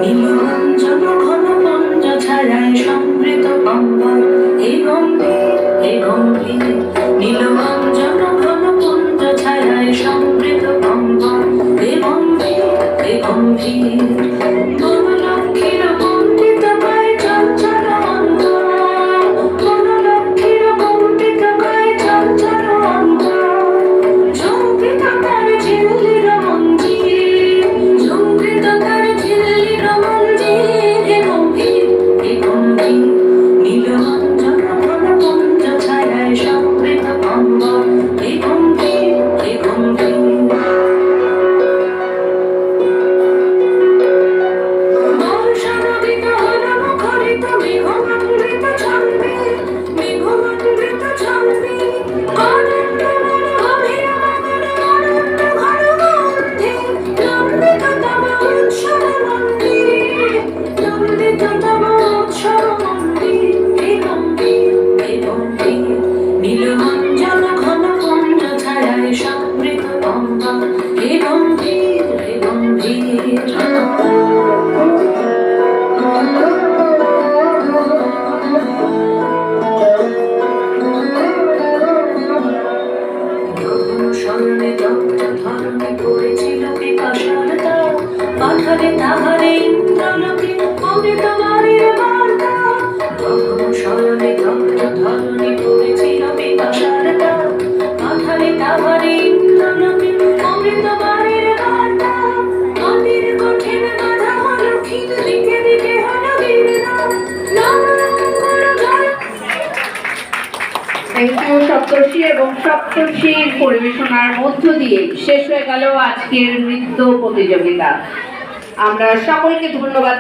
নীলঞ্জন ঘন পঞ্জ ছায়ায় সমৃত অম্বর হে গম্ভীর হে গম্ভীর। নীলঞ্জন ঘন পঞ্জ ছায়ায় সমৃত অম্বর হে গম্ভীর হে গম্ভীর। বনলক্ষ্মীর বন্দিত গায়ে চঞ্চল অন্তর, বনলক্ষ্মীর বন্দিত গায়ে চঞ্চল অন্তর। ঝঙ্কৃত তার ঝিল্লির মঞ্জির, ঝঙ্কৃত তার ঝিল্লির মঞ্জির হে গম্ভীর হে গম্ভীর। নীলঞ্জন ঘন পঞ্জ ছায়ায় সমৃত অম্বর হে গম্ভীর হে গম্ভীর। বর্ষানদীত হল মুখরিত মেঘমণ্ডিত ছন্দে, মেঘমণ্ডিত ছন্দে। অনন্ত মনোগভীর মগন অনন্ত ঘন গন্ধে, নন্দিত তব উৎসব মন্দির, নন্দিত তব উৎসব মন্দির হে গম্ভীর হে গম্ভীর। নীলঞ্জন ঘন পঞ্জ ছায়ায় সমৃত অম্বর হে গম্ভীর হে গম্ভীর। স্মরণে দগ্ধ ধরণী পড়েছিল পিপাসার তাপ, পাথারে তাহারে ইন্দ্রলোকে অমৃত বাণীর বার্তা। তখন স্মরণে দগ্ধ ধরণী পড়েছিল পিপাসার তাপ, পাথারে তাহারে ইন্দ্রলোকে অমৃত বাণীর বার্তা। নদীর কঠিন বাধা হলো ক্ষীণ, দিকে দিকে হলো গিরিনাথ। থ্যাংক ইউ সপ্তর্ষি এবং সপ্তর্ষির পরিবেশনার মধ্য দিয়ে শেষ হয়ে গেল আজকের নৃত্য প্রতিযোগিতা। আমরা সকলকে ধন্যবাদ।